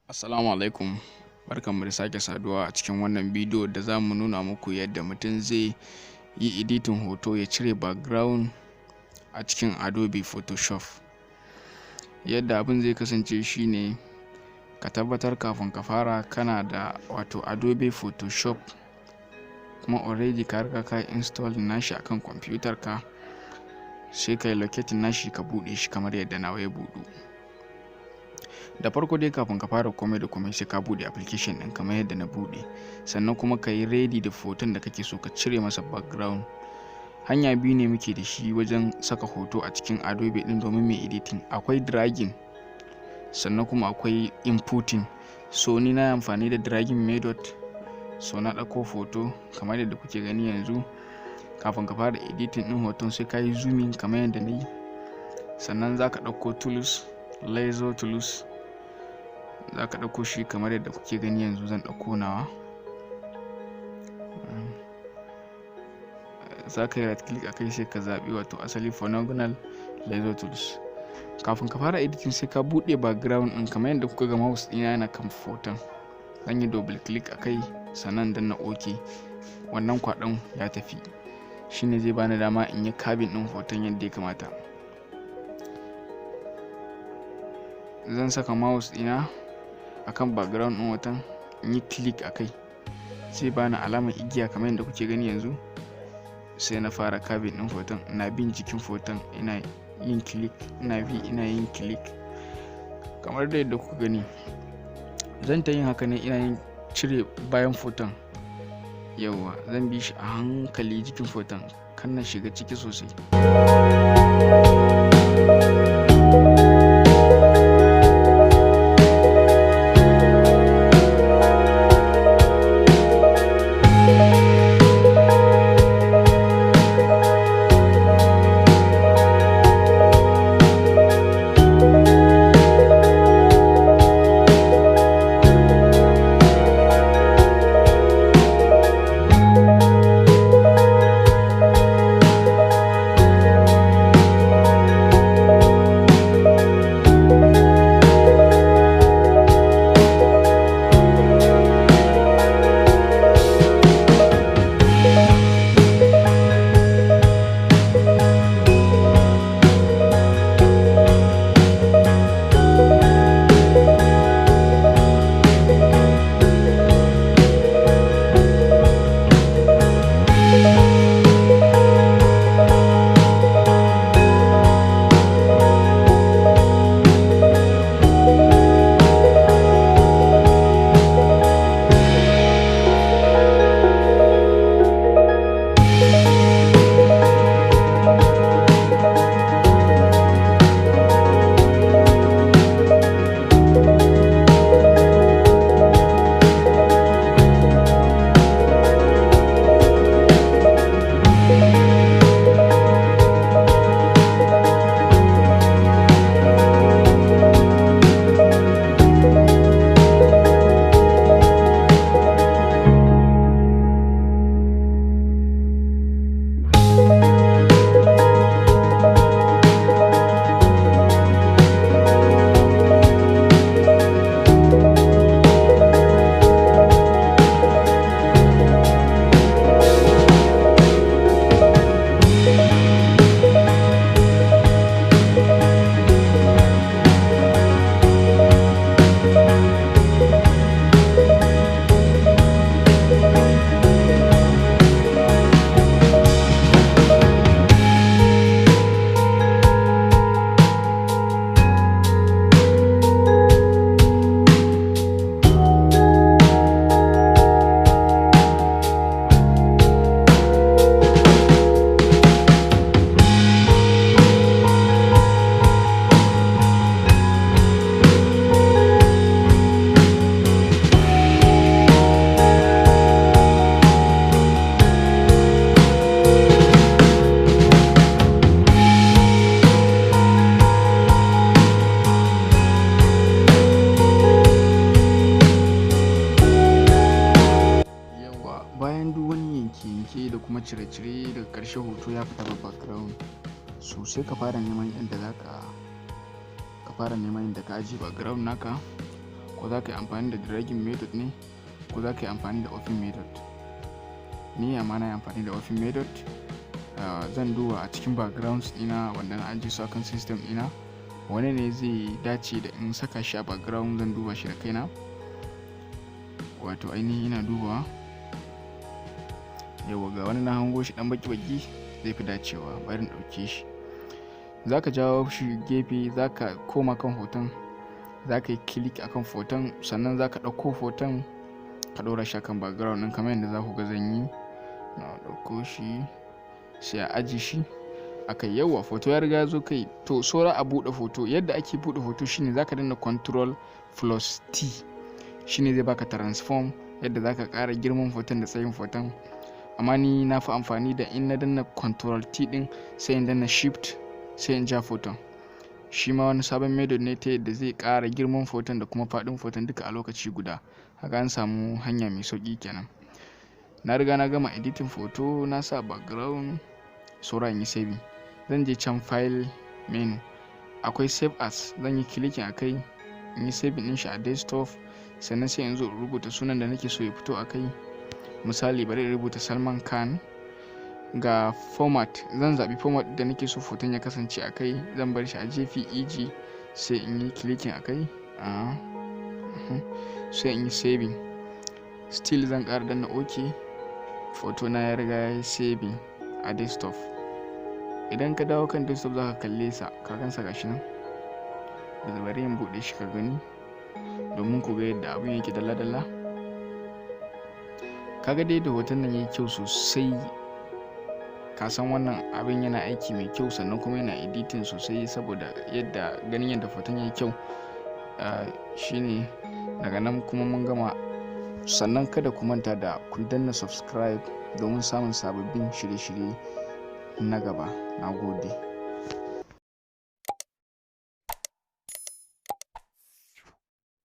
Assalamu alaikum, barkanmu da sake saduwa a cikin wannan bidiyo da za mu nuna muku yadda mutum zai yi editing hoto ya cire background a cikin Adobe Photoshop. Yadda abin zai kasance shine ka tabbatar kafin ka fara kana da Adobe Photoshop kuma already ka riga ka install nashi akan kwamfutar ka, sai ka yi locating nashi ka bude shi kamar yadda nawa ya budu. Da farko dai kafin ka fara komai da komai sai ka bude application din kamar yadda na bude, sannan kuma ka yi ready da hoton da kake so ka cire masa background. Hanya biyu ne muke da shi wajen saka hoto a cikin Adobe din domin mai editing. Akwai dragging sannan kuma akwai inputting. So ni na amfani da dragging method, so na dauko hoto kamar yadda kuke gani yanzu. Kafin ka fara editing din hoton sai ka yi zooming kamar yadda na yi, sannan za ka dauko tools, laser tools, za ka ɗauko shi kamar yadda kuke gani yanzu. Zan ɗauko nawa, za ka yi right click akai sai ka zaɓi asali polygonal laser tools. Kafin ka fara editing sai ka buɗe background ɗin kamar yadda kuka ga mouse ɗina yana kan hoton. Zan yi double click akai sannan danna OK. Wannan kwaɗon ya tafi, shine zai bani dama in yi cabin ɗin hoton yadda ya kamata. Zan saka mouse ɗina akan background ɗin hoton, in yi click akai, sai bani alamar igiya kamar yadda kuke gani yanzu. Sai na fara cabin ɗin hoton, ina bin jikin hoton, ina yin click, ina yin click kamar da yadda kuka gani. Zan ta yin haka ne ina yin cire bayan hoton. Yauwa, zan bi shi a hankali jikin hoton, kan na shiga ciki sosai. da kuma cire-cire daga ƙarshe hoto ya fita da background. So sai ka fara neman inda ka ajiye background naka, ko za ka yi amfani da dragging method ne ko za ka yi amfani da offing method. Ni amma na yi amfani da offing method. Zan duba a cikin backgrounds ɗina wanda na ajiye su akan system ɗina wani ne zai dace da in saka shi a background. Zan duba shi da kaina, wato ainihin ina dubawa. Yau ga wani na hango shi dan baki zai fi dacewa, bari in ɗauke shi. Za ka jawo shi gefe, za ka koma kan hoton, za ka yi click akan hoton, sannan za ka ɗauko hoton ka ɗora shi akan background ɗin kamar yadda za ku ga zan yi. Na ɗauko shi sai a aji shi akai. Yawa foto ya riga ya zo kai. To saura a buɗe foto. Yadda ake buɗe hoto shine za ka danna Ctrl+T, shine zai baka transform yadda za ka ƙara girman hoton da tsayin hoton. Amma ni na fi amfani da in na danna Ctrl+T ɗin sai in danna Shift sai in ja hoton. Shi ma wani sabon method ne ta yadda zai ƙara girman hoton da kuma faɗin hoton duka a lokaci guda. Haka an samu hanya mai sauƙi kenan. Na riga na gama editing foto, na sa background, saura in yi saving. Zan je can file menu, akwai save as, zan yi clicking akai in yi saving din shi a desktop. Sannan sai in zo rubuta sunan da nake so ya fito akai. Misali bari in rubuta Salman Khan. Ga format, zan zaɓi format da nake so foton ya kasance akai. Zan bar shi a JPEG sai in yi clicking akai. Sai in yi saving. Still zan ƙara danna OK. Foto na ya riga ya yi saving a desktop. Idan ka dawo kan desktop za ka kalle sa, ka gansa gashi nan. Da bari in buɗe shi ka gani domin ku ga yadda abin yake dalla-dalla. Kaga dai da hoton nan yayi kyau sosai. Ka san wannan abin yana aiki mai kyau sannan kuma yana editing sosai saboda yadda ganin yadda hoton yayi kyau. Shine daga nan kuma mun gama. Sannan kada ku manta da ku danna subscribe domin samun sababbin shirye-shirye na gaba. Na gode.